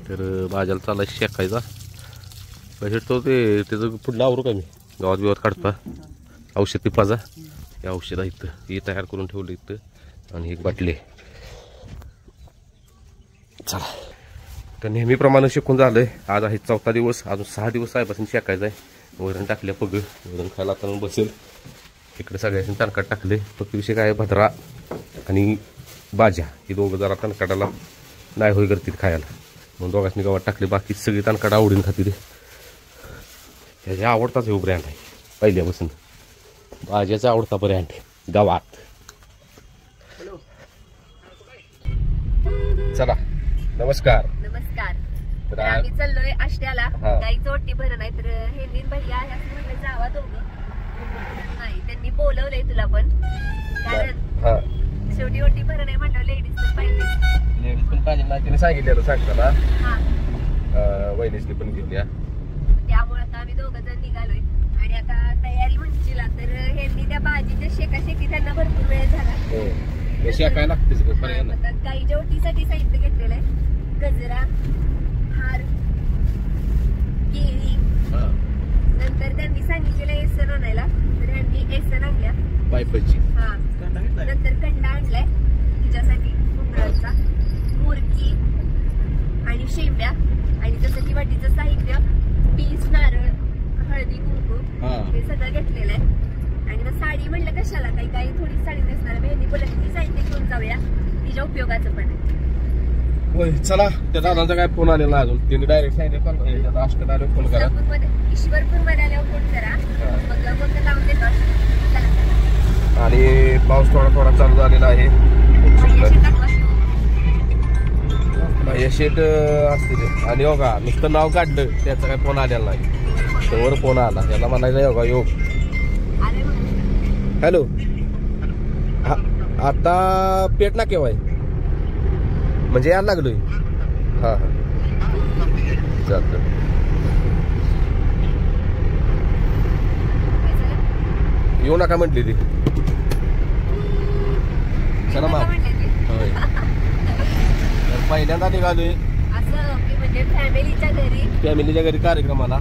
तर भाज्याला चालाय शेकायचा कसे तो ते त्याचं पुढलं आवरू का मी गावात बिवात काढता औषध पिपाचा हे औषध आहे इथं हे तयार करून ठेवलं इथं आणि एक बाटली चला. तर नेहमीप्रमाणे शेकून झालंय. आज आहे 4था दिवस. अजून 6 दिवस आहे शेकायचं आहे. वरण टाकल्या पग वरण खायला आता बसेल. इकडे सगळ्यांनी तणकाट टाकले. फक्त विषय काय भद्रा आणि भाज्या हे दोघं जरा तणकाटाला नाही होय करतील खायला म्हणून दोघांनी गावात टाकले. बाकी सगळी तणकाट आवडीन खातील. त्याच्या आवडताच हे ब्रँड आहे पहिल्यापासून. भाज्याचा आवडता ब्रँड गावात. चला नमस्कार. नमस्कार. तर आम्ही चाललोय आष्ट्याला. गाईचं ओटी भरण आहे तर हे नीन भैया आहे असं म्हणलं जावा दोघं. नाही त्यांनी बोलवलंय तुला पण कारण शेवटी ओटी भरण आहे म्हणलं लेडीज पण पाहिजे. लेडीज पण पाहिजे ना तिने सांगितलेलं सांगताना वहिनीसनी पण घेऊया. त्यामुळे आता आम्ही दोघं जण निघालोय आणि आता तयारी म्हणशील तर ह्यांनी त्या भाजीच्या शेकाशेकी त्यांना भरपूर वेळ झाला. शेकायला लागतेच गाईच्या ओटीसाठी साहित्य घेतलेलं आहे. गजरा, हार, केळी. नंतर त्यांनी सांगितलेलं एसन आणायला तर ह्यांनी एसन आणल्या पायपाची. नंतर कंडा आणलाय तिच्यासाठी कुंभराचा, मुरकी आणि शेंब्या आणि जसं की वाटीचं साहित्य पीस, नारळ, हळदी, कुंकू हे सगळं घेतलेलं आहे. आणि मग साडी म्हणलं कशाला काही काही थोडी साडी नेसणार ह्यांनी बोलत ती साहित्य घेऊन जाऊया तिच्या उपयोगाचं पण आहे. चला त्या दादांचा काय फोन आलेला अजून त्यांनी डायरेक्ट सांगितलं आष्ट्यात आले फोन करा. ईश्वरपूर मध्ये आल्यावर फोन करा मग लावून देतो. आणि पाऊस थोडा थोडा चालू झालेला आहे. शेट असतील आणि योगा नुसतं नाव काढलं त्याचा काय फोन आलेला नाही. समोर फोन आला त्याला म्हणायचं योगा योग. हॅलो आता पेट ना केव्हा म्हणजे यायला लागलोय. हा चालतं. येऊ नका म्हटली ती. चला मग पहिल्यांदा निघालोय फॅमिलीच्या घरी कार्यक्रमाला.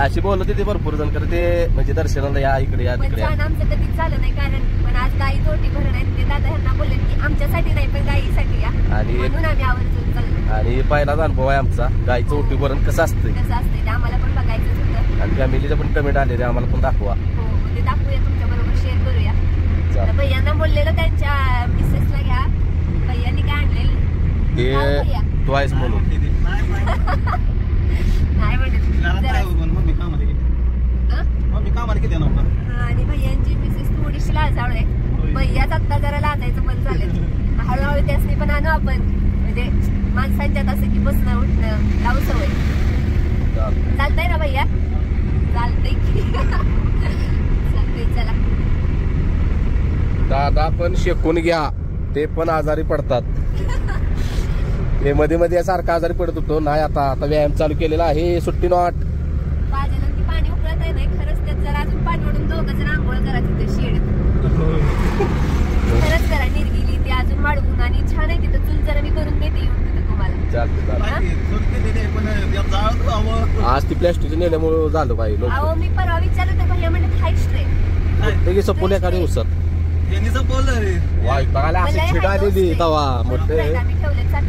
अशी बोलत होती भरपूर जण कर ते म्हणजे दर्शनाला या इकडे या तिकडे. आमचं कधीच झालं नाही कारण पण आज गाई ओटी भरण आहे ते दादा ह्यांना बोलले की आमच्यासाठी नाही पण गाईसाठी या आणि म्हणून आम्ही आवर्जून चाललो. आणि पहिलाच अनुभव आहे आमचा गाईचं ओटी भरण कसं असतं ते आम्हाला पण बघायचंच होतं. आणि फॅमिलीचं पण कमेंट आलेले आम्हाला पण दाखवा. हो ते दाखवूया तुमच्या बरोबर शेअर करूया. भैयांना बोललेलं त्यांच्या मिसेसला घ्या. भैयांनी काय आणलेलं ते तू आहेस म्हणून नाही आणि भैयांची मिसेस थोडीशी लाजाळू आहे. भैयाच आता जरा लाजायचं पण झालं. हळूहळू त्यासनी पण आणू आपण म्हणजे माणसांच्यात असं की बसणं उठणं लावू सवय. चालतंय ना भैया? चालतंय की चालतंय. चला दादा पण शेकून घ्या ते पण आजारी पडतात. हे मध्ये मध्ये सारखा आजारी पडत होतो नाही. आता व्यायाम चालू केलेला आहे. सुट्टी नॉट पाण्याला पाणी उकळत आहे नाही खरंच त्यात जरा अजून पाणी ओढून दोघं जण आंघोळ करायचं ते शेड खरंच करा. निर्गिली ते अजून वाढवून आणि छान आहे तिथं. चूल जरा मी करून देते येऊन तिथं तुम्हाला. आज ती प्लॅस्टिक नेल्यामुळे झालं पाहिजे. अहो मी परवा विचारलं तर भैया म्हणलं हाय स्ट्रेट सपोल्या काढे उसत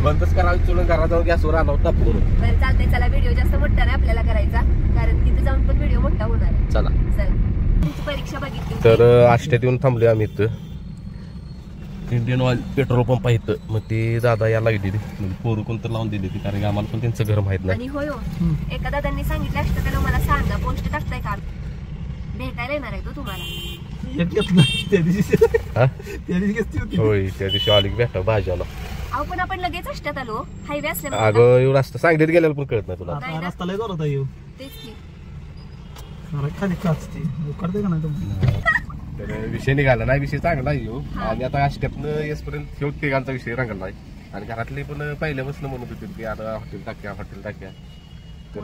बंदच करावी चुलून घरात जाऊन गॅसवर आला होता. चालतंय चला. व्हिडिओ जास्त मोठा नाही आपल्याला करायचा कारण तिथे जाऊन पण व्हिडिओ मोठा होणार. चला तुमची परीक्षा बघितली तर आष्ट्यात येऊन थांबले आम्ही. इथं इंडियन ऑइल पेट्रोल पंप आहे इथं. मग ते दादा या लागली पोरं कोणतं लावून दिली ती कारण आम्हाला पण त्यांचं घर माहित नाही. आणि होय एका दादांनी सांगितलं असतं त्याला मला सांगा पोस्ट टाकताय का भेटायला येणार आहे तो तुम्हाला. होय त्या दिवशी आली भेटा भाज्याला. अहो पण आपण लगेच असतात आलो हायवे असल्यामुळे. अगं एवढं असतं सांगलीत गेल्याला पण कळत नाही तुला. तेच की विषय निघाला नाही. विषय चांगला येऊ आणि आता आष्ट्यातनं येसपर्यंत शेवट तिघांचा विषय रंगला आहे. आणि घरातले पण पहिल्यापासून म्हणत होते की आता हॉटेल टाक्या तर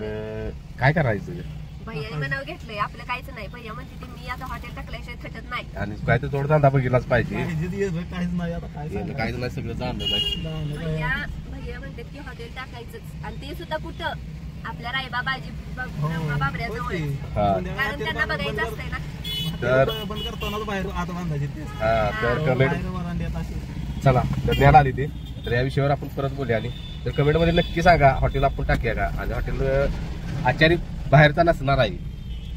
काय करायचं. भैयाने मनाव घेतलंय आपलं काहीच नाही. भैया म्हणते की मी आता हॉटेल टाकल्याशिवाय थटत नाही. आणि काय तर थोडं धंदा बघितलाच पाहिजे. काहीच नाही आता काहीच नाही सगळं जाणलं नाही. भैया सगळे म्हणतात की हॉटेल टाकायचंच आणि ते सुद्धा कुठं आपल्या रायबा बाबऱ्याजवळ कारण त्यांना बघायचं असतंय ना. तर बंद करताना बाहेर आता बांधायचे ते. तर कमेंट चला तर न्यायला आली ते तर या विषयावर आपण परत बोलूया. आणि तर कमेंट मध्ये नक्की सांगा हॉटेल आपण टाकूया का. आणि हॉटेल आचारी बाहेरचा नसणार आहे.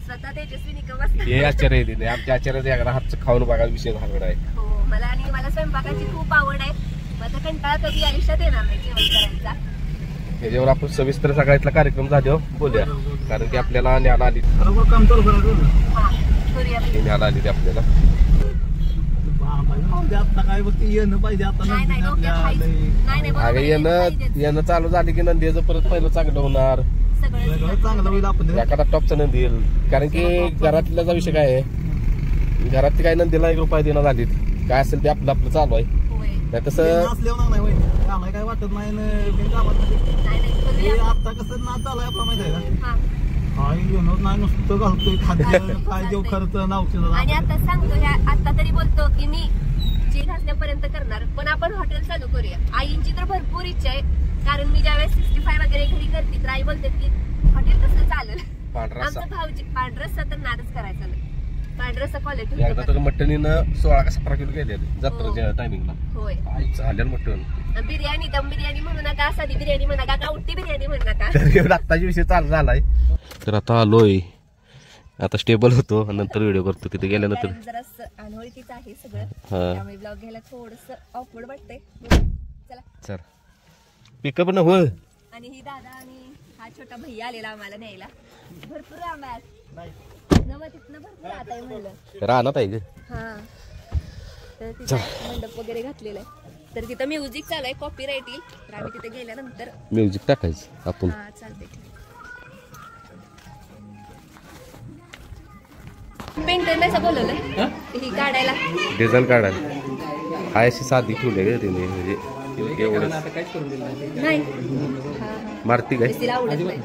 स्वतः तेजस्वी निकम असणार. हे आचार्य आहे तिथे आमच्या आचार्याचा एकदा हातचं खाऊन बघा विषय झाला आहे. हो मला स्वयंपाकाची खूप आवड आहे. माझा कंटाळा कधी आयुष्यात येणार नाही जेवण करायचा. त्याच्यावर आपण सविस्तर सगळ्यातला कार्यक्रम झाल्यावर बोलूया. कारण की आपल्याला न्यायला आली बरोबर काम चालू करायचं. हा करूया. न्यायला आली ते आपल्याला आता काय बघ येणं पाहिजे आता. नाही नाही डोक्यात खायचं. नाही नाही अगं येणं चालू झाली की नंदीचं परत पहिलं चांगलं होणार. सगळं चांगलं होईल आपण. एखादा टॉपचा नंदी येईल. कारण की घरातल्याचा विषय काय आहे घरात काय नंदीला 1 रुपया देणं झाली काय असेल ते आपलं आपलं चालू आहे. नाही तसं नाही काय वाटत नाही आता कसं ना चालू आहे आपला माहिती आहे का. काही घेणं नाही नुसतं घालतोय खाद्य काय देऊ खर्च नाव. आणि आता सांगतो ह्या आता तरी बोलतो की मी जे घासल्यापर्यंत करणार पण आपण हॉटेल चालू करूया. आईंची तर भरपूर इच्छा आहे कारण मी ज्यावेळेस 65 वगैरे घरी करते तर आई बोलते की हॉटेल कसं चालेल. आमचं भाऊजी पांढरसा तर नादच करायचा नाही. पांढरसा क्वालिटी एकदा तर मटणीनं 16 का 17 किलो गेले जत्राच्या टायमिंगला. होय चालेल मटण. बिर्याणी दम बिर्याणी म्हणू नका साधी बिर्याणी म्हणू नका गावठी बिर्याणी म्हणू नका. आत्ताचा विषय चालू झालाय. तर आता आलोय आता स्टेबल होतो नंतर व्हिडिओ करतो. तिथे गेल्यानंतर जरा अनोळखीचं आहे सगळं त्यामुळे ब्लॉग घ्यायला थोडस ऑकवर्ड वाटतंय. चला सर पिकअप न हो. आणि ही दादा आणि हा छोटा भैया आलेला आम्हाला न्यायला. भरपूर आम्हाला तिथनं भरपूर आता आहे म्हणलं राहणार आहे ग. हा तर तिथं मंडप वगैरे घातलेला आहे. तर तिथं म्युझिक चालू आहे कॉपीराईट येईल तर आम्ही तिथे गेल्यानंतर म्युझिक टाकायचं आपण. हा चालते. पेंटर नाही बोलवलं ही काढायला डिझेल काढायला हाय अशी साधी ठेवली ग तिने म्हणजे एवढं नाही मारती काय तिला आवडत नाही.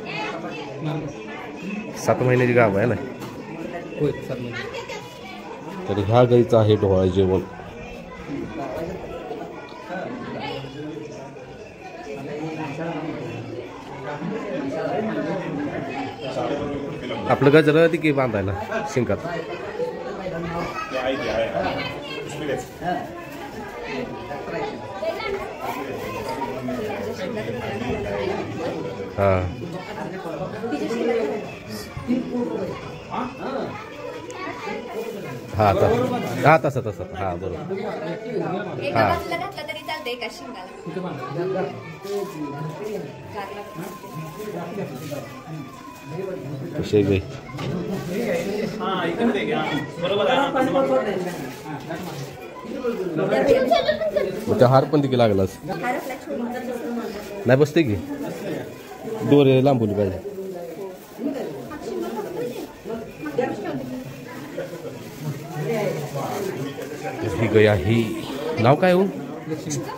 7 महिन्याची गाव आहे ना. तर ह्या गाईचं आहे ढोळा जेवण. आपलं गजर ती की बांधायला शिंकात. हा हा तसं हा बरोबर. एका बाजूला घातला तरी चालतंय एका शिंगाला. कसे गे त्या हार पण तिथे लागलाच नाही बसते की दोरे लांबवली पाहिजे. ही गया ही नाव काय हो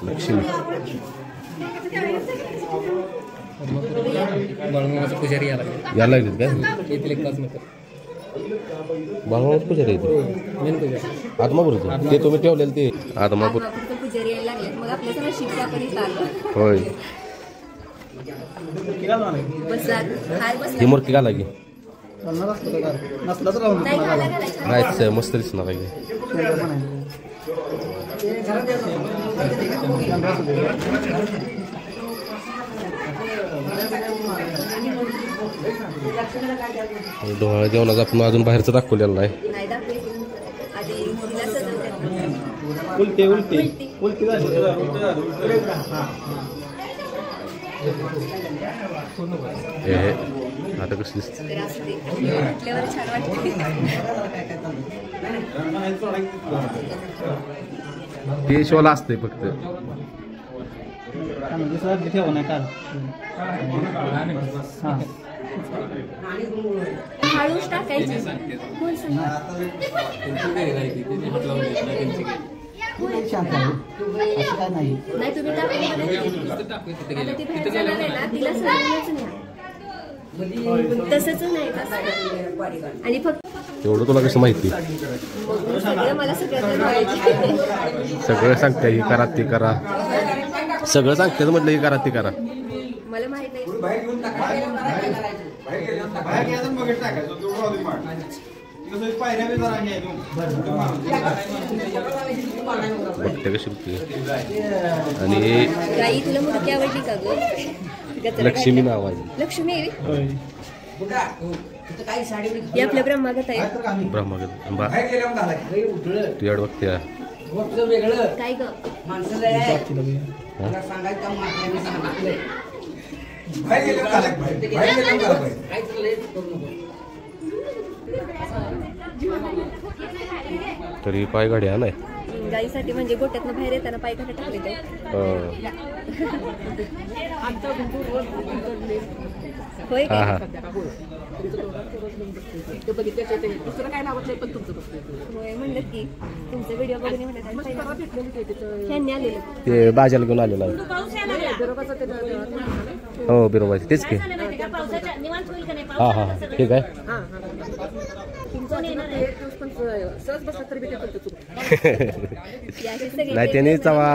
लक्ष्मी. पुजारी यायला लागलेत काय बाळूमामाच पुजारी येते आत्मापूरचं ते तुम्ही ठेवलेलं ते आत्मापूर पुजारी यायला लागले मग आपल्या सगळं शिक्षा पण होय. ही मूर्ती घाला की नाही मस्त दिसणार आहे. डोळा जेवणाचं आपण अजून बाहेरचं दाखवलेलं नाही. आता कसं दिसत ते शोला असते फक्त हळूच टाकायची. नाही तुम्ही तसंच नाही आणि फक्त एवढं तुला कसं माहिती मला सगळं सगळं सांगते हे करा ते करा सगळं सांगते म्हटलं हे करा ते करा. मला माहित नाही. आणि गाई तुला मुडकी आवडली का ग? लक्ष्मी नाव आहे. लक्ष्मी ही आपल्या ब्रह्मागत आहे. ब्रह्मागत तुझ्याकडे बघते काय ग? तरी पाय गाडी हा नाही गाईसाठी म्हणजे गोट्यातनं बाहेर येताना पाय घाट टाकले ते. होय हा हा होय म्हणलं की तुमचा व्हिडिओ बघून म्हणलं आलेलं ते बाजाला घेऊन आलेला आहे. हो बिरोबाची तेच की. हा हा ठीक आहे. नाही त्याने तवा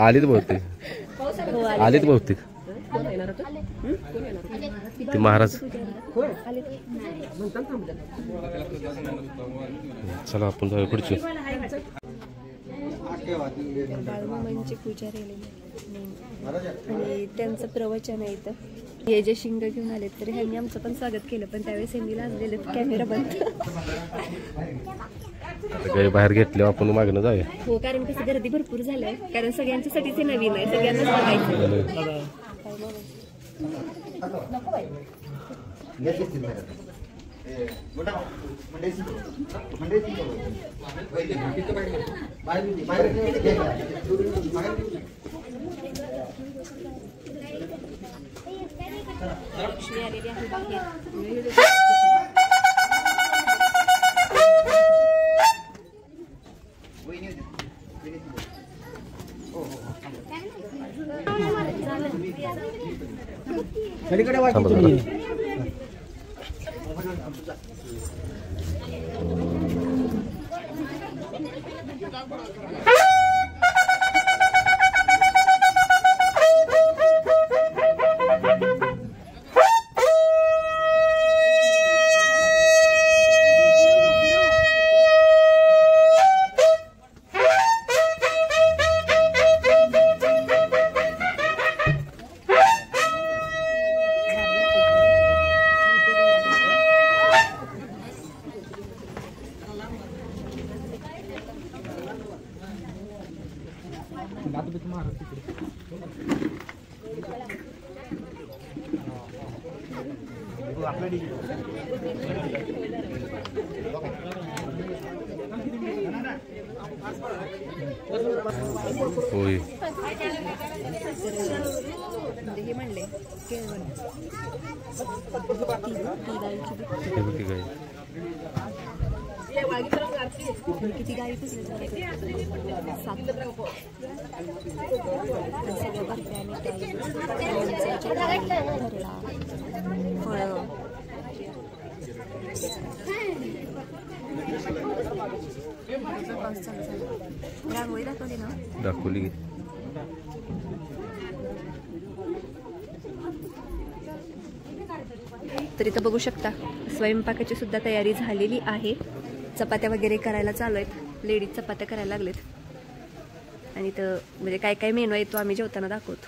आलीत बहुतेक आलीत बहुतेक ते महाराज. चला आपण जाऊया पुढची. बाळूमामांची पूजा राहिलेली आणि त्यांचं प्रवचन आहे इथं. हे जे शिंग घेऊन आले तर ह्यांनी आमचं पण स्वागत केलं, पण त्यावेळेस ह्यांनी लाजलेलं कॅमेरा बंद. काही बाहेर घेतले आपण मागणं जाऊया. हो कारण कसं गर्दी भरपूर झालंय, कारण सगळ्यांच्यासाठीच हे नवीन आहे, सगळ्यांनाच बघायचं. लक्ष्मी आलेली आहे बाहेर. होय हे म्हणले किती गाई पुसले रांगोळी दाखवली ना दाखवली. तर इथं बघू शकता स्वयंपाकाची सुद्धा तयारी झालेली आहे. चपात्या वगैरे करायला चालू आहेत, लेडीज चपात्या करायला लागलेत. आणि इथं म्हणजे काय काय मेनू आहे तो आम्ही जेवताना दाखवतो.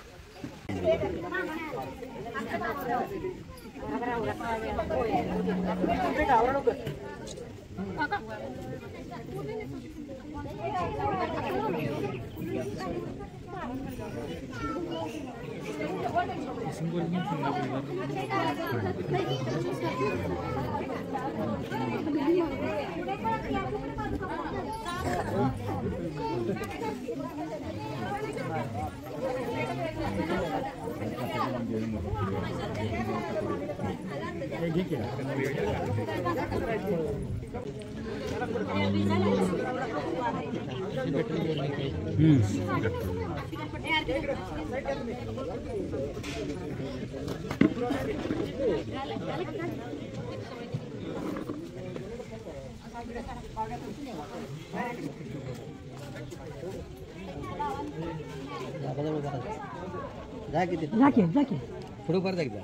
पुढे परत एकदा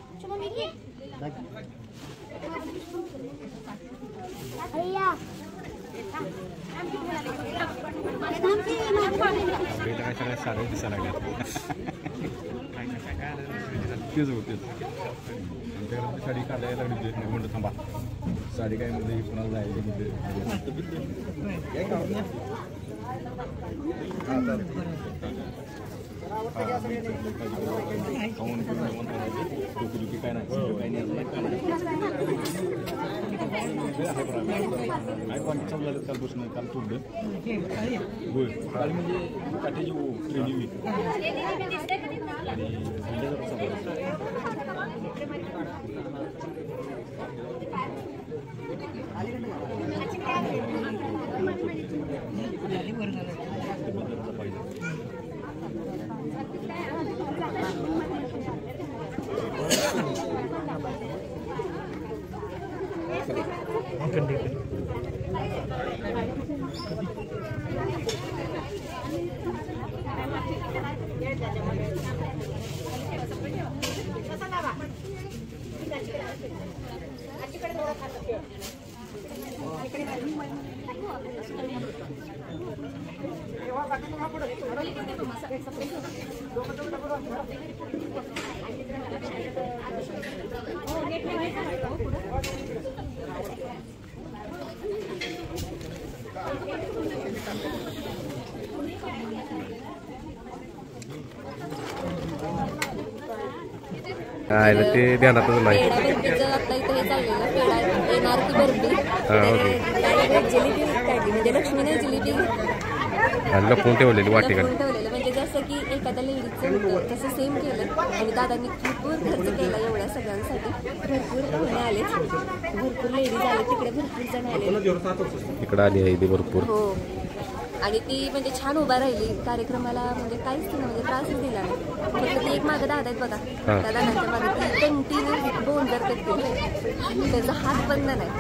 काय सगळ्या साड्या दिसायला लागल्या तेच होते आमच्याकडे साडी काढायला लागली म्हणलं थांबा साडी काय मध्ये कुणाला जायची काय नाही काल बसून काल तुडलं होय काल म्हणजे काठीची ट्रेनिंग आणि ते ध्यानातच नाही. आता इथे हे चाललेलं पेढा येणार की बर्फी जिलेबी काढली म्हणजे लक्ष्मीने जिलेबी लपवून ठेवलेली वाटेकडे ठेवलेलं म्हणजे जसं की एखाद्या लेडीजचं होतं तसं सेम केलं आणि दादांनी भरपूर खर्च केला एवढ्या सगळ्यांसाठी भरपूर पाहुणे आले भरपूर लेडीज आले तिकडे भरपूर जण आले इकडे आली आहे भरपूर हो आणि ती म्हणजे छान उभा राहिली कार्यक्रमाला म्हणजे काहीच तिला म्हणजे त्रासच दिला नाही फक्त ती एक मागं दादा आहेत बघा त्या दादांच्या मागे ती कंटिन्यू बोंजर करते त्याचा हात बंद नाही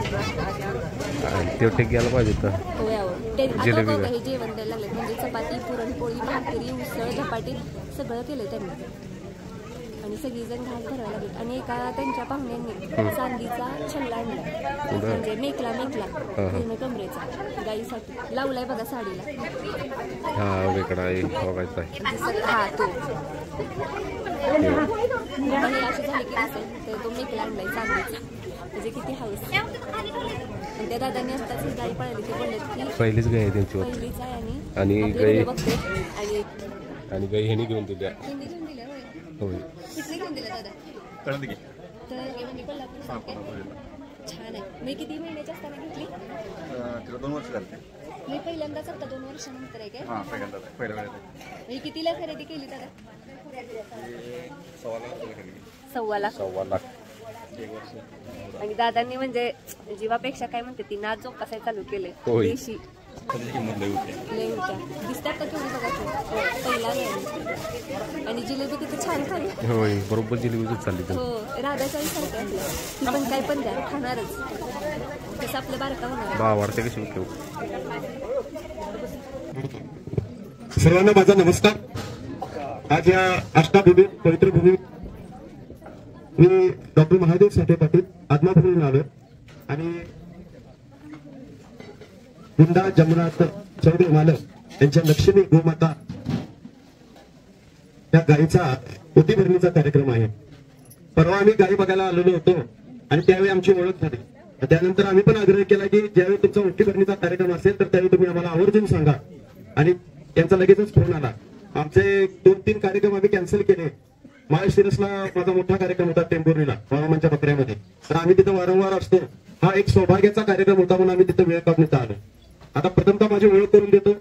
तेवढे गेला पाहिजे तर हो यावं हे जेवण द्यायला लागले म्हणजे चपाती पुरणपोळी भाकरी उसळ झपाटी सगळं केलं त्यांनी आणि सगळीजण घास भरायला लागले आणि एका त्यांच्या पाहुण्यांनी चांदीचा छल्ला आणला म्हणजे मेकला पूर्ण कमरेचा गाईसाठी लावलाय बघा साडीला हा वेगळा बघायचा आहे हा तो आणि अशी झाली की नसेल तर तो मेकला आणलाय चांदीचा म्हणजे किती हाऊस आणि त्या दादांनी असताच गाई पळाली ते बोलले की पहिलीच गाय आहे त्यांची पहिलीच आहे आणि गाई बघते आणि गाई ह्यानी घेऊन दिल्या होय कुठली घेऊन दिल्या दादा तर म्हणजे कोल्हापूर छान आहे मी किती महिन्याच्या असताना घेतली तिला 2 वर्ष झाली मी पहिल्यांदाच आता 2 वर्षानंतर आहे काय पहिल्या मी कितीला खरेदी केली दादा 1.25 लाख आणि दादांनी म्हणजे जीवापेक्षा काय म्हणते ती नाच जोपासाय चालू केले देशी लय होत्या दिसतात का केवढी बघा पहिला नाही आणि जिलेबी किती छान खाली होय बरोबर जिलेबीच चालली हो राधाचाही सारखं आपलं ती पण काय पण द्या खाणारच तसं आपलं बारका होणार वाढते कशी सर्वांना माझा नमस्कार. आज या अष्टाभूमी पवित्र भूमी मी डॉक्टर महादेव साठे पाटील आदमापूरहून आलो आणि हुंडा जमनाथ चौधरी मालक यांच्या लक्ष्मी गोमाता या गायीचा पोती भरणीचा कार्यक्रम आहे. परवा आम्ही गायी बघायला आलेलो होतो आणि त्यावेळी आमची ओळख झाली. त्यानंतर आम्ही पण आग्रह केला की ज्यावेळी तुमचा पोती भरणीचा कार्यक्रम असेल तर त्यावेळी तुम्ही आम्हाला आवर्जून सांगा आणि त्यांचा लगेचच फोन आला. आमचे 2-3 कार्यक्रम आम्ही कॅन्सल केले. माळशिरसला माझा मोठा कार्यक्रम होता टेंभुर्णीला बाळामांच्या बकऱ्यामध्ये तर आम्ही तिथं वारंवार असतो. हा एक सौभाग्याचा कार्यक्रम होता म्हणून आम्ही तिथं वेळ काढण्यात आलो. आता प्रथमतः माझी ओळख करून देतो.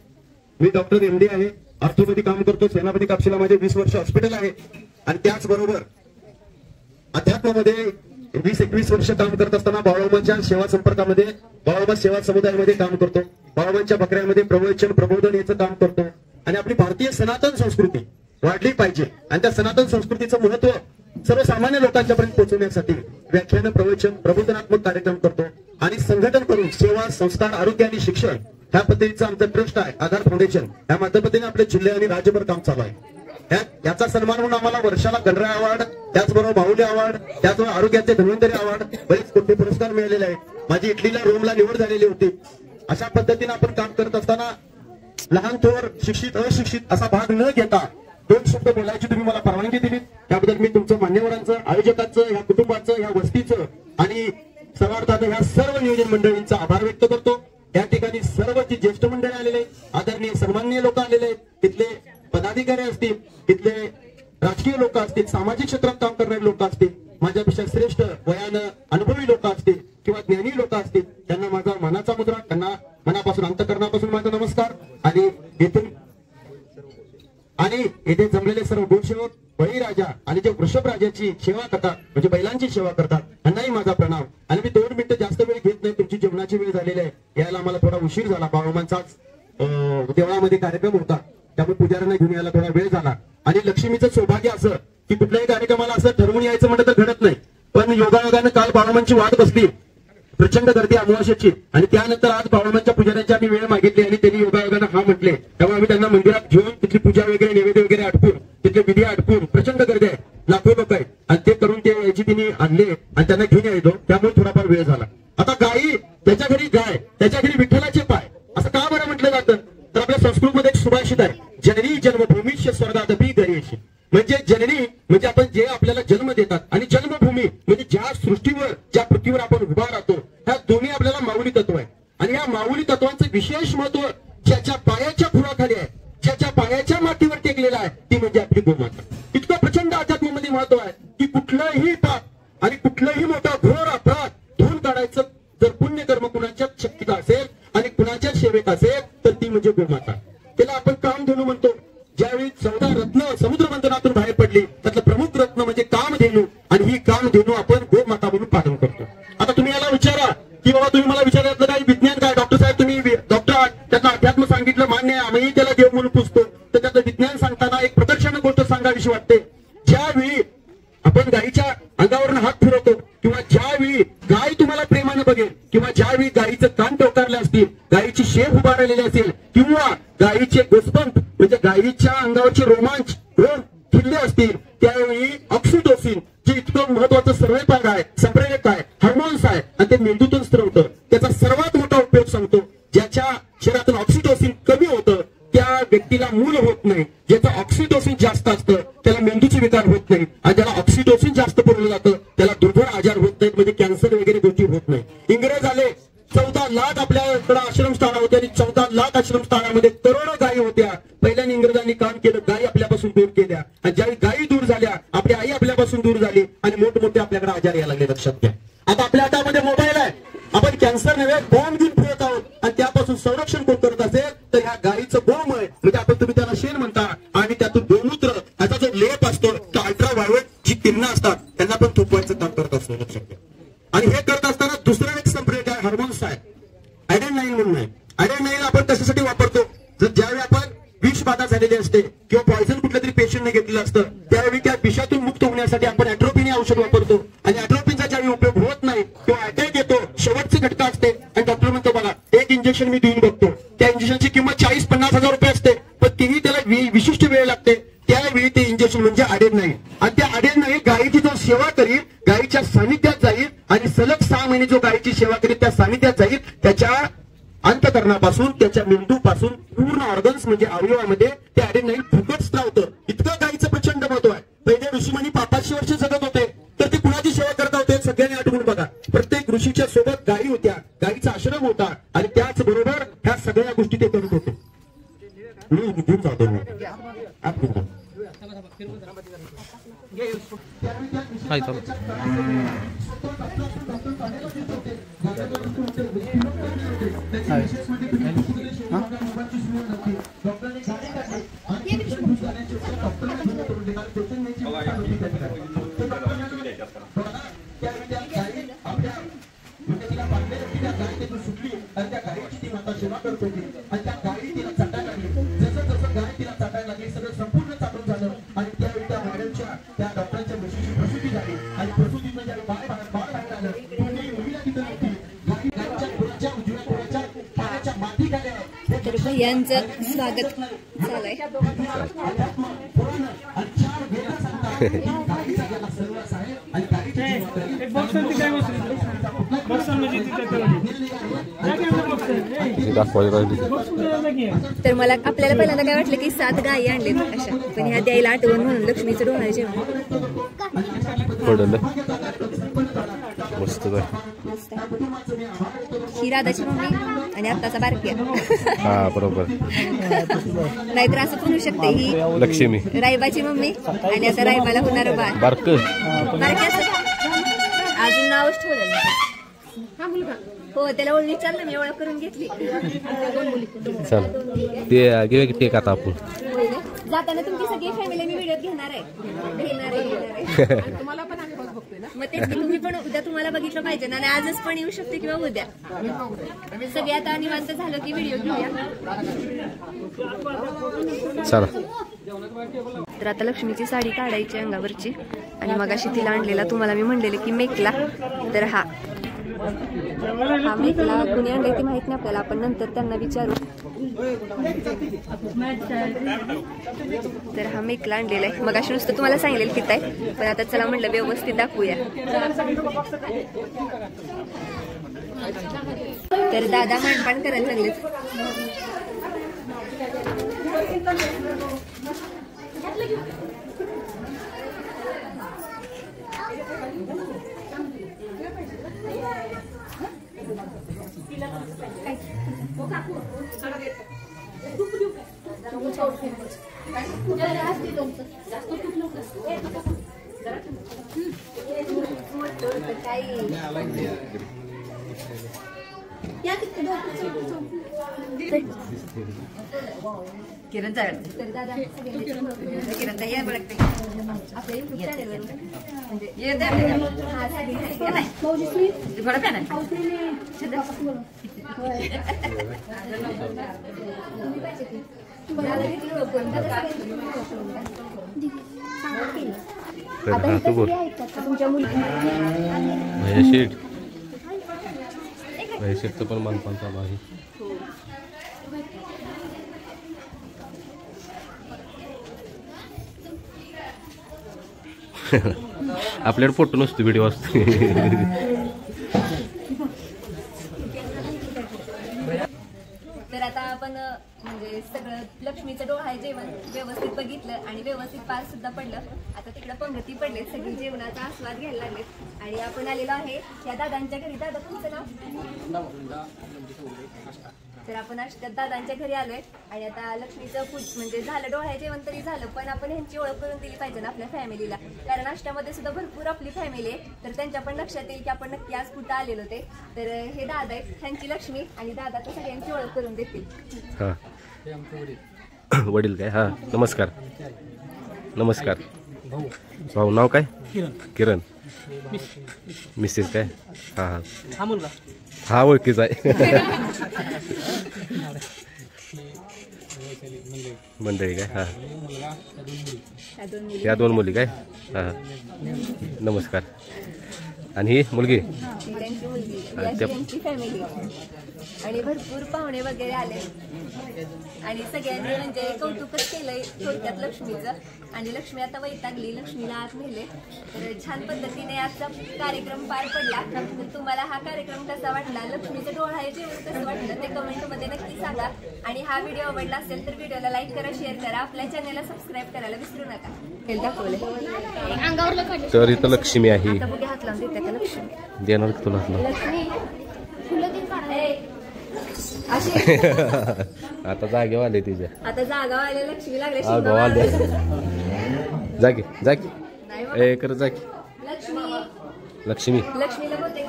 मी डॉक्टर MD आहे. ऑर्थोपॅथी काम करतो. सेनापती कापशीला माझे 20 वर्ष हॉस्पिटल आहे आणि त्याचबरोबर अध्यात्मामध्ये 20-21 वर्ष काम करत असताना बाळामांच्या सेवा संपर्कामध्ये बाळामा सेवा समुदायामध्ये काम करतो. बाळामांच्या बकऱ्यामध्ये प्रवचन प्रबोधन याचं काम करतो आणि आपली भारतीय सनातन संस्कृती वाढली पाहिजे आणि त्या सनातन संस्कृतीचं महत्व सर्वसामान्य लोकांच्यापर्यंत पोहोचवण्यासाठी व्याख्यान, प्रवचन, प्रबोधनात्मक कार्यक्रम करतो आणि संघटन करून सेवा, संस्कार, आरोग्य आणि शिक्षण ह्या पद्धतीचं आमचं ट्रस्ट आहे आधार फाउंडेशन. या माध्यमातून आपल्या जिल्हे आणि राज्यभर काम चालू आहे. याचा सन्मान म्हणून आम्हाला वर्षाला गणराय अवॉर्ड, त्याचबरोबर बाहुली अवॉर्ड, त्याचबरोबर आरोग्याचे धन्वंतरी अवॉर्ड, बरेच मोठे पुरस्कार मिळालेले आहेत. माझी इटलीला, रोमला निवड झालेली होती. अशा पद्धतीने आपण काम करत असताना लहान थोर, शिक्षित, अशिक्षित असा भाग न घेता 2 शब्द बोलायची तुम्ही मला परवानगी दिली. त्याबद्दल मी तुमचं, मान्यवरांचं, आयोजकांचं, ह्या कुटुंबाचं, ह्या वस्तीचं आणि सर्वार्थानं ह्या सर्व नियोजन मंडळींचा आभार व्यक्त करतो. या ठिकाणी सर्व जे ज्येष्ठ मंडळी आलेले आहेत, आदरणीय सन्माननीय लोक आलेले आहेत, तिथले पदाधिकारी असतील, तिथले राजकीय लोक असतील, सामाजिक क्षेत्रात काम करणारे लोक असतील, माझ्यापेक्षा श्रेष्ठ वयानं अनुभवी लोक असतील किंवा ज्ञानी लोक असतील, त्यांना माझा मनाचा मुद्रा, त्यांना मनापासून, अंतःकरणापासून माझा नमस्कार. आणि येथे जमलेले सर्व गोसेवक, बळीराजा आणि जे वृषभ राजाची सेवा करतात, म्हणजे बैलांची सेवा करतात, त्यांनाही माझा प्रणाम. आणि मी 2 मिनिटं जास्त वेळ घेत नाही, तुमची जेवणाची वेळ झालेली आहे. यायला मला थोडा उशीर झाला, बाळूमांचाच देवळामध्ये कार्यक्रम होता, त्यामुळे पुजाऱ्यांना घेऊन यायला थोडा वेळ झाला. आणि लक्ष्मीचं सौभाग्य असं की कुठल्याही कार्यक्रमाला असं ठरवून यायचं म्हणतं तर घडत नाही. पण योगायोगानं काल बाळूमांची वाट बसली, प्रचंड गर्दी अमावास्येची, आणि त्यानंतर आज बाळूमांच्या पुजाऱ्यांची आम्ही वेळ मागितली आणि त्यांनी योगायोगानं हा म्हटले. त्यामुळे आम्ही त्यांना मंदिरात घेऊन तिथली पूजा वगैरे, नैवेद्य वगैरे आटपून, तिथले विधी आटपून, प्रचंड गर्दी आहे, लाखो लोक आहेत, आणि ते करून ते यायची तिने आणले आणि त्यांना घेऊन यायचो. त्यामुळे थोडाफार वेळ झाला. आता गाई, त्याच्या घरी गाय, त्याच्या घरी विठ्ठलाचे पाय, असं का बरं म्हटलं जातं? तर आपल्या संस्कृतमध्ये एक सुभाषित आहे, जननी जन्मभूमीश स्वर्गादपि गरीयसी. म्हणजे जननी म्हणजे आपण जे आपल्याला जन्म देतात, आणि जन्मभूमी म्हणजे ज्या सृष्टीवर, ज्या पृथ्वीवर आपण उभा राहतो, ह्या दोन्ही आपल्याला माऊली तत्व आहे. आणि या माऊली तत्वांचं विशेष महत्व ज्याच्या पायाच्या फुलाखाली आहे, ज्याच्या पायाच्या मातीवर टेकलेला आहे, ती म्हणजे आपली गोमाता. इतकं प्रचंड अध्यात्मामध्ये महत्व आहे की कुठलंही पाप आणि कुठलंही मोठा घोर अपराध धुवून काढायचं जर पुण्यकर्म कुणाच्या शक्तीत असेल आणि कुणाच्या सेवेत असेल तर ती म्हणजे गोमाता. त्याला आपण कामधेनू म्हणतो. ज्यावेळी 14 रत्न समुद्र मंथनातून बाहेर पडली, त्यातलं प्रमुख रत्न म्हणजे कामधेनू, आणि ही कामधेनू आपण गोमाता म्हणून पालन करतो. आता तुम्ही याला विचारा की बाबा, तुम्ही मला विचारलं काही विज्ञान काय, डॉक्टर साहेब तुम्ही डॉक्टर आहात, त्यातलं अध्यात्म सांगितलं, मान्य आहे, आम्ही त्याला देव म्हणून पुजतो. तर त्यातलं विज्ञान सांगताना एक प्रदर्शन गोष्ट सांगावीशी वाटते. ज्यावेळी आपण गायीच्या अंगावरून हात फिरवतो, किंवा ज्यावेळी गाय तुम्हाला प्रेमानं बघेल, किंवा ज्यावेळी गायीचं कान टोकारले असतील, गायीची शेप उभारलेली असेल, किंवा गायीचे गोस्पंत म्हणजे गायीच्या अंगावरचे रोमांच खिल्ले असतील, त्यावेळी ऑक्सिटोसिन जे इतकं महत्वाचं सर्वेपाग आहे, संप्रेरक आहे, हार्मोन्स आहे, आणि ते मेंदूतून स्त्रवतं. त्याचा सर्वात मोठा उपयोग सांगतो. ज्याच्या शरीरातून ऑक्सिटोसिन कमी होतं त्या व्यक्तीला मूल होत नाही. ज्याचं ऑक्सिटोसिन जास्त असतं त्याला मेंदूचे विकार होत नाही, आणि ज्याला ऑक्सिटोसिन जास्त पुरवलं जातं त्याला दुर्धर आजार होत नाहीत, म्हणजे कॅन्सर वगैरे गोष्टी होत नाही. इंग्रज आले, 14 लाख आपल्याकडे आश्रमस्थानं होते, आणि 14 लाख आश्रमस्थानामध्ये करोडो गायी होत्या. पहिल्यांदा इंग्रजांनी काम केलं, गायी आपल्यापासून दूर केल्या, आणि ज्यावेळी गायी दूर झाल्या, आपली आई आपल्यापासून दूर झाली, आणि मोठमोठे आपल्याकडे आजार यायला लागले. लक्षात घ्या. आता आपल्या हातामध्ये मोबाईल आहे, आपण कॅन्सर नव्हे बॉम्ब घेऊन फिरत आहोत, आणि त्यापासून संरक्षण कोण करत असेल तर ह्या गायीचं गोम आहे, म्हणजे आपण तुम्ही त्याला शेण म्हणता, आणि त्यातून गोमूत्र याचा जो लेप असतो तो अल्ट्राव्हायोलेट जी किरणं असतात त्यांना पण थोपवायचं काम करत असतो. लक्षात घ्या. आणि हे करत असताना दुसरं एक संप्रेरक आहे, हार्मोन्स आहे, आयडेनाईन म्हणून आहे. आयडेनाईन आपण कशासाठी वापरतो? जर ज्यावेळी आपण विष बाधा झालेली असते किंवा पॉयझन कुठल्या तरी पेशंटने घेतलेलं असतं, त्यावेळी त्या विषातून मुक्त होण्यासाठी आपण ॲट्रोपिन हे औषध वापरतो, आणि ॲट्रोपिनचा ज्यावेळी उपयोग होत नाही किंवा अटॅक येतो, शेवटचे घटका असते, आणि डॉक्टर म्हणतो बघा एक इंजेक्शन मी देऊन बघतो, त्या इंजेक्शनची किंमत 40-50 हजार रुपये असते, पण तेही त्याला विशिष्ट वेळ लागते. त्यावेळी ते इंजेक्शन म्हणजे आडेनाईन, आणि त्या आडेनाईन गायीची जो सेवा करील, गायीच्या सानिध्यात जाईल, आणि सलग 6 महिने जो गायीची सेवा करील त्या सानिध्यात जाईल, त्याच्या अंतःकरणापासून, त्याच्या मेंदूपासून पूर्ण ऑर्गन्स म्हणजे अवयवामध्ये ते आडेनाईन फुकट स्त्रावतं. इतकं गायीचं प्रचंड महत्व आहे. पहिले ऋषीमुनी 500 वर्ष जगत होते, तर ते कुणाची सेवा करत होते सगळ्यांनी आठवून बघा. प्रत्येक ऋषीच्या सोबत गायी होत्या, गायीचा आश्रम होता, आणि त्याचबरोबर ह्या सगळ्या गोष्टी ते करत होते. घेऊन जातो सुटली, आणि त्या गायीची ती माता सेवा करत होती, आणि त्या गायी तिला चाटायला लागली. जसं जसं गाय तिला चाटायला लागली, सगळं संपूर्ण चाटून झालं, आणि त्यावेळी त्या मॅडमच्या, त्या डॉक्टरांच्या म्हशीची तर भैयांचं स्वागत झालंय. तर मला आपल्याला पहिल्यांदा काय वाटलं की 7 गायी आणले अशा, पण ह्या द्यायला आठवण म्हणून लक्ष्मीचं डोहाळे जेवण पडलं मस्त ही राधाची मम्मी आणि आत्ताचा बारक्या. हा बरोबर. नाहीतर असं पण होऊ शकते ही लक्ष्मी रायबाची मम्मी आणि आता रायबाला होणार बाळ बारक. बारक्याचं अजून नावच ठेवलेलं हो, त्याला विचारलं मी, ओळख करून घेतली. चल ते घेऊया की टेक आता आपण. जाताना तुमची सगळी फॅमिली मी व्हिडिओ घेणार आहे. मग तेच की तुम्ही पण उद्या तुम्हाला बघितलं पाहिजे ना, आणि आजच पण येऊ शकते किंवा उद्या. सगळे आता निवांत झालं की व्हिडिओ घेऊया. चला. तर आता लक्ष्मीची साडी काढायची अंगावरची, आणि मगाशी तिला आणलेला तुम्हाला मी म्हणलेले की मेकला. तर हा मेकला कुणी आणले ते माहित नाही आपल्याला, आपण नंतर त्यांना विचारू. तर हा मेकला आणलेला आहे. मगाशी नुसतं तुम्हाला सांगितलेलं किती आहे, पण आता चला म्हटलं व्यवस्थित दाखवूया. तर दादा मांडपाण करायला लागलेत. किरण या बळकते आपल्या युट्यूब चॅनलवर तुमच्या शेटचं पण मानपान चालू आहे. आपल्याकडे फोटो नसतो, व्हिडिओ असतो. तर आता आपण म्हणजे सगळं लक्ष्मीचं डोहाळे जेवण व्यवस्थित बघितलं आणि व्यवस्थित पार सुद्धा पडलं. आता तिकडं पंगती पडले, सगळी जेवणाचा आस्वाद घ्यायला लागले. आणि आपण आलेलो आहे या दादांच्या घरी. दादा तुमचं नाव? तर आपण दादांच्या घरी आलोय आणि आता लक्ष्मीचं म्हणजे झालं डोहाळे जेवण तरी झालं, पण आपण ह्यांची ओळख करून दिली पाहिजे ना आपल्या फॅमिलीला, कारण अष्टामध्ये सुद्धा भरपूर आपली फॅमिली आहे. तर त्यांच्या पण लक्षात येईल की आपण नक्की आज कुठं आलेलो ते. तर हे दादा आहेत, ह्यांची लक्ष्मी, आणि दादा तर सगळ्यांची ओळख करून देतील. हा वडील काय? हा नमस्कार. नमस्कार भाऊ. नाव काय? किरण. मिसेस काय? हा हा हा ओळखीचा आहे. मंडळी काय? हा या 2 मुली काय? हा नमस्कार. आणि ही मुलगी त्यांची फॅमिली, आणि भरपूर पाहुणे वगैरे आले, आणि सगळ्यांनी म्हणजे कौतुकच केलंय थोडक्यात लक्ष्मीचं. आणि लक्ष्मी आता वैतागली, लक्ष्मीला आत नेले. तर छान पद्धतीने आजचा कार्यक्रम पार पडला. तर तुम्हाला हा कार्यक्रम कसा वाटला, लक्ष्मीचं डोहाळे जेवण कसं वाटलं ते कमेंटमध्ये नक्की सांगा. आणि हा व्हिडिओ आवडला असेल तर व्हिडिओला लाईक करा, शेअर करा, आपल्या चॅनलला सबस्क्राईब करायला विसरू नका. हे दाखवले. तर इथं लक्ष्मी आहे. आता बघे हात लावून देते का लक्ष्मी? देणार तुला हात लावून. आता जागेवर आले तिच्या. आता जागा आले लक्ष्मी लागले. जागी जागी ए कर जागी. लक्ष्मी लक्ष्मीला बोलते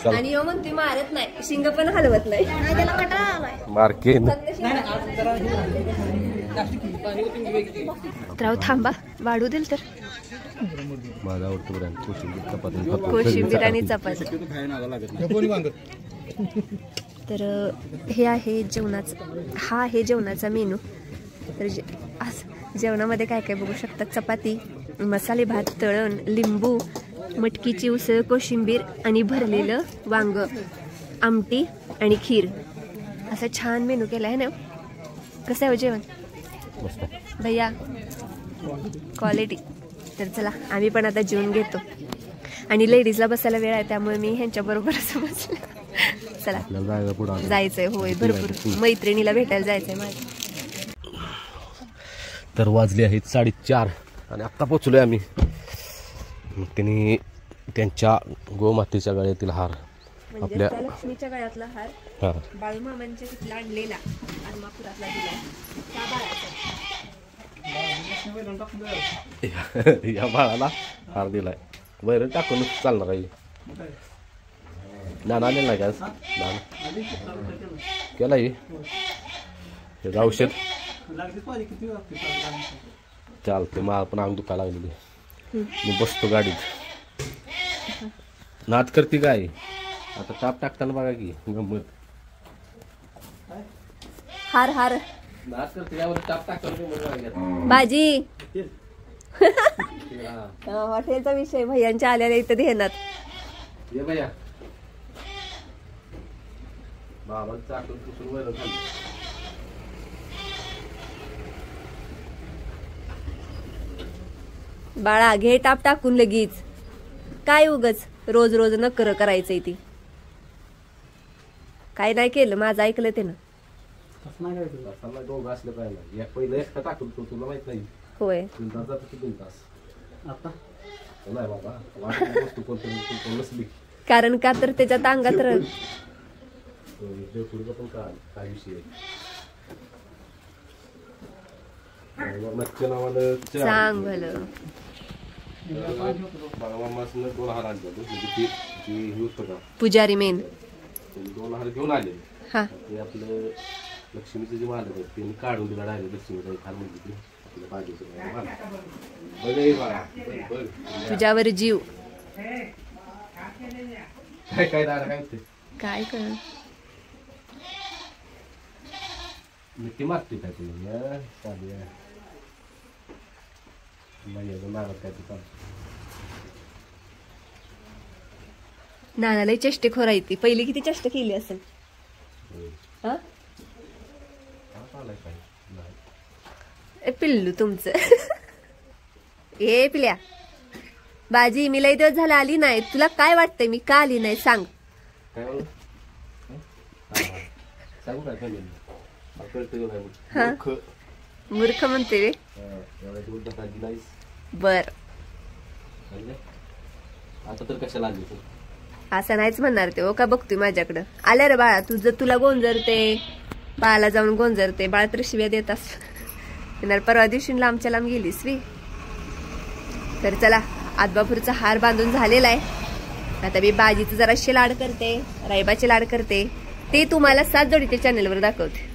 आणि म्हणते मारत नाही, शिंग पण हलवत नाही. मार्के तर थांबा वाढू देईल तर. माझा आवडतो ब्रँड कोशिंबीर आणि चपाती. तर हे आहे जेवणाचं, हा आहे जेवणाचा मेनू. तर जेवणामध्ये काय काय बघू शकता. चपाती, मसाले भात, तळण, लिंबू, मटकीची उसळ, कोशिंबीर आणि भरलेलं वांग, आमटी आणि खीर असा छान मेनू केला आहे ना. कसं आहे जेवण मस्त. भैया क्वालिटी. तर चला आम्ही पण आता जेवून घेतो आणि लेडीजला बसायला वेळ आहे त्यामुळे मी ह्यांच्या बरोबरच बसले. चला जायचंय. होय भरपूर मैत्रिणीला भेटायला जायचंय माझ्या. तर वाजले आहेत 4:30 आणि आत्ता पोचलोय आम्ही. त्यांनी त्यांच्या गोमातेच्या गळ्यातील हार आपल्या लक्ष्मीच्या गळ्यातला हार हा बाळूमामांच्या तिथला आणलेला आदमापुरातला दिला. या बाळाला हार दिलाय. वैरण टाकून चालणार आहे. नाना आलेला नाही का? नाना केलाय त्याचं औषध. चालते मला पण अंग दुखा लागलेली. मी बसतो गाडीत. नाद करते काय आता ताप टाकताना बघा की गंमत. हार हार नाद करते यावर ताप टाकताना भाजी. हॉटेलचा विषय भैयांच्या आल्याला इथं ध्यानात. ये भैया बाबा चाकून पुसून वैरण खाल्ली. बाळा घे टाप टाकून लगेच. काय उगच रोज रोज नकर करायचंय ती. काय नाही केलं माझं ऐकलं ते ना. दोघं असलं पाहिजे. पहिलं एकटा टाकून तुला माहित नाही. होय 3 तास जातो की 2 तास आता नाही बाबा. वस्तू कोणतरी नसली कारण का तर त्याच्यात अंगात पुढचं पण काय विषय नक्की नावानं सांग भलं. बाळूमामासनं 2 हार आणले होते. ती होतं का पुजारी मेन 2 हार घेऊन आले. हा ते आपलं लक्ष्मीचं जे मालक आहे त्यांनी काढून दिला डायरेक्ट. लक्ष्मीचा एक हार म्हणजे ती आपल्या बाजूचं तुझ्यावर जीव. काय काय दादा काय होते काय कर मिठी मारते काय तुम्ही चालू आहे. काय तू नानाला चेष्टेखोर आहे ती. पहिली किती चेष्ट केली असेल. हा पिल्लू तुमचं. ए पिल्या बाजी मी लई दिवस झाला आली नाही. तुला काय वाटतंय मी का आली नाही सांग. सांगू काय हा मूर्ख म्हणते बर. आता तर कशाला आली तू? असं नाहीच म्हणणार ते. हो का बघतोय माझ्याकडं. आल्या रे बाळा तुझं तुला गोंजरते. बाळाला जाऊन गोंजरते. बाळा तर शिव्या देत असणार. परवा दिवशी लांबच्या लांब गेलीस वी. तर चला आदमापूरचा हार बांधून झालेला आहे. आता मी बाजीचं जराशे लाड करते. रायबाचे लाड करते. ते तुम्हाला 7 जोडीच्या चॅनलवर दाखवते.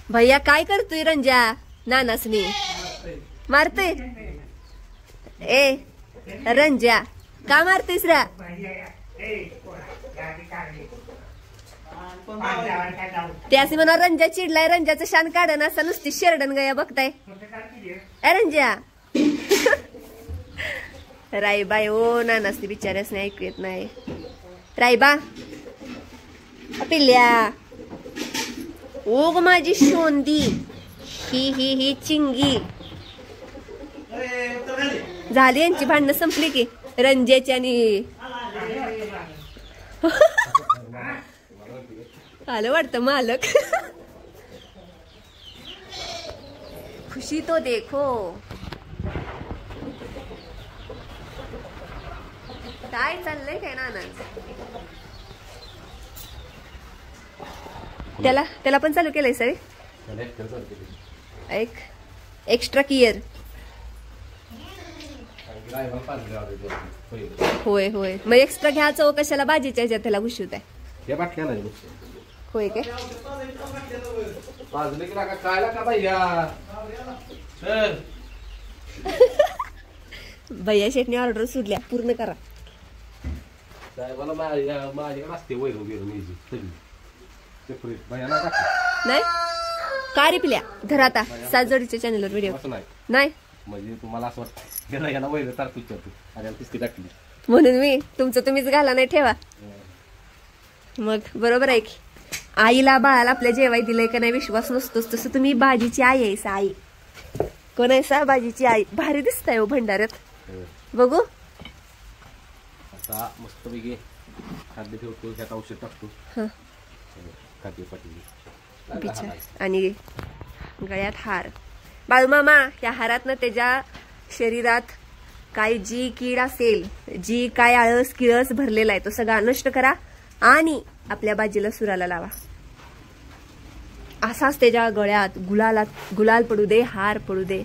भैया काय करतोय रंजा नानासनी मारते. ए रंजा का मारतेस रा? त्यासी म्हणा रंजा चिडलाय. रंजाचं शान काढन असा नुसती शेरडन गया बघताय. ए रंजा राईबाई ओ नानासनी बिचाऱ्यासनी ऐकू येत नाही. राईबा पिल्ल्या ओग माझी शोंदी ही चिंगी. झाली यांची भांडणं संपली की रंजेची आणि आलं वाटतं मालक. खुशी तो देखो. काय चाललंय काय नाना? त्याला पण चालू केलंय सर. एक एक्स्ट्रा कियर. होय होय मग एक्स्ट्रा घ्यायचं कशाला? भाजीच्या ह्याच्यात त्याला घुसवत आहे. होय काय भैया शेटने ऑर्डर सुटल्या पूर्ण करा. नाही का रे पिल्या? धर आता 7 जोडीच्या चॅनलवर व्हिडिओ नाही. म्हणजे तुम्हाला असं वाटतं याला वैर तारतूच तू आणि तिसकी टाकली म्हणून मी तुमचं तुम्हीच घाला नाही ठेवा. मग बरोबर आहे की आईला बाळाला आपल्या जेवाय दिलंय का नाही विश्वास नसतोच तसं तुम्ही बाजीची आई आहेस. आई कोण आहे सा बाजीची आई. भारी दिसताय हो भंडाऱ्यात. बघू आता मस्तपैकी खाद्य ठेवतो ह्यात औषध टाकतो खाद्य पाठी आणि गळ्यात हार. बाळूमामा या हारात ना त्याच्या शरीरात काय जी कीड असेल जी काय आळस किळस भरलेला आहे तो सगळा नष्ट करा आणि आपल्या बाजीला सुराला लावा. असाच त्याच्या गळ्यात गुलाल पडू दे हार पडू दे